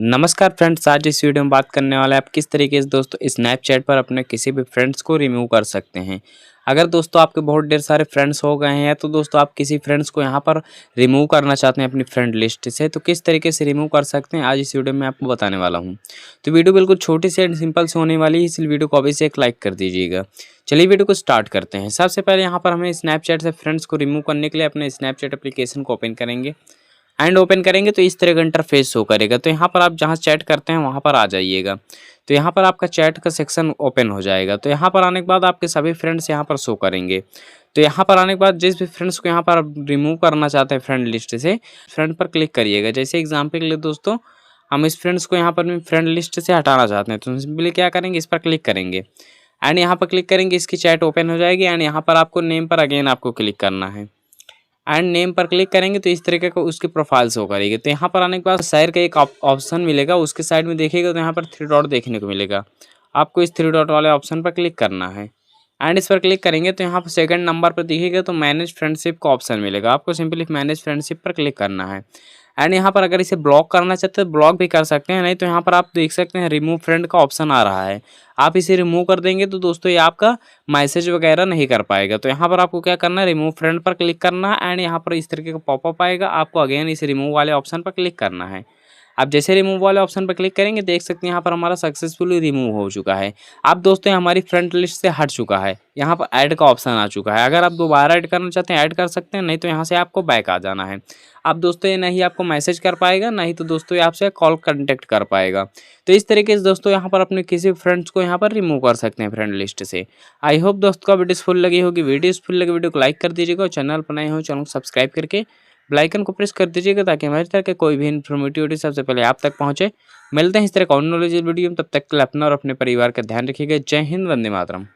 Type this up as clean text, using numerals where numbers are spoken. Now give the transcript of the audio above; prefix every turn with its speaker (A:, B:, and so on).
A: नमस्कार फ्रेंड्स, आज इस वीडियो में बात करने वाला है आप किस तरीके से दोस्तों स्नैपचैट पर अपने किसी भी फ्रेंड्स को रिमूव कर सकते हैं। अगर दोस्तों आपके बहुत ढेर सारे फ्रेंड्स हो गए हैं तो दोस्तों आप किसी फ्रेंड्स को यहाँ पर रिमूव करना चाहते हैं अपनी फ्रेंड लिस्ट से, तो किस तरीके से रिमूव कर सकते हैं आज इस वीडियो में आपको बताने वाला हूँ। तो वीडियो बिल्कुल छोटी सी एंड सिंपल से होने वाली है, इसलिए वीडियो को अभी से एक लाइक कर दीजिएगा। चलिए वीडियो को स्टार्ट करते हैं। सबसे पहले यहाँ पर हमें स्नैपचैट से फ्रेंड्स को रिमूव करने के लिए अपने स्नैपचैट एप्लीकेशन को ओपन करेंगे एंड ओपन करेंगे तो इस तरह का इंटरफेस शो करेगा। तो यहाँ पर आप जहाँ चैट करते हैं वहाँ पर आ जाइएगा। तो यहाँ पर आपका चैट का सेक्शन ओपन हो जाएगा। तो यहाँ पर आने के बाद आपके सभी फ्रेंड्स यहाँ पर शो करेंगे। तो यहाँ पर आने के बाद जिस भी फ्रेंड्स को यहाँ पर रिमूव करना चाहते हैं फ्रेंड लिस्ट से, फ्रेंड पर क्लिक करिएगा। जैसे एग्जाम्पल के लिए दोस्तों हम इस फ्रेंड्स को यहाँ पर फ्रेंड लिस्ट से हटाना चाहते हैं, तो सिंपली क्या करेंगे, इस पर क्लिक करेंगे एंड यहाँ पर क्लिक करेंगे, इसकी चैट ओपन हो जाएगी एंड यहाँ पर आपको नेम पर अगेन आपको क्लिक करना है एंड नेम पर क्लिक करेंगे तो इस तरीके का उसकी प्रोफाइल शो करेगी। तो यहाँ पर आने के बाद शेयर का एक ऑप्शन मिलेगा, उसके साइड में देखिएगा तो यहाँ पर 3 डॉट देखने को मिलेगा। आपको इस 3 डॉट वाले ऑप्शन पर क्लिक करना है एंड इस पर क्लिक करेंगे तो यहाँ पर सेकंड नंबर पर दिखेगा तो मैनेज फ्रेंडशिप का ऑप्शन मिलेगा। आपको सिंपली मैनेज फ्रेंडशिप पर क्लिक करना है एंड यहाँ पर अगर इसे ब्लॉक करना चाहते हैं ब्लॉक भी कर सकते हैं, नहीं तो यहाँ पर आप देख सकते हैं रिमूव फ्रेंड का ऑप्शन आ रहा है। आप इसे रिमूव कर देंगे तो दोस्तों ये आपका मैसेज वगैरह नहीं कर पाएगा। तो यहाँ पर आपको क्या करना है, रिमूव फ्रेंड पर क्लिक करना है एंड यहाँ पर इस तरीके का पॉपअप आएगा। आपको अगेन इस रिमूव वाले ऑप्शन पर क्लिक करना है। आप जैसे रिमूव वाले ऑप्शन पर क्लिक करेंगे देख सकते हैं यहाँ पर हमारा सक्सेसफुली रिमूव हो चुका है। अब दोस्तों हमारी फ्रेंड लिस्ट से हट चुका है। यहाँ पर ऐड का ऑप्शन आ चुका है। अगर आप दोबारा ऐड करना चाहते हैं ऐड कर सकते हैं, नहीं तो यहाँ से आपको बैक आ जाना है। अब दोस्तों ये नहीं आपको मैसेज कर पाएगा, नहीं तो दोस्तों ये आपसे कॉल कांटेक्ट कर पाएगा। तो इस तरीके से दोस्तों यहाँ पर अपने किसी फ्रेंड्स को यहाँ पर रिमूव कर सकते हैं फ्रेंड लिस्ट से। आई होप दोस्तों का वीडियो फुल लगी होगी। वीडियो फुल लगी वीडियो को लाइक कर दीजिएगा और चैनल पर नए हो चैनल को सब्सक्राइब करके बेल आइकन को प्रेस कर दीजिएगा ताकि हमारी तरह के कोई भी इन्फॉर्मेटिव वीडियो सबसे पहले आप तक पहुंचे। मिलते हैं इस तरह का और नॉलेज वीडियो में, तब तक के लिए अपना और अपने परिवार का ध्यान रखिएगा। जय हिंद, वंदे मातरम।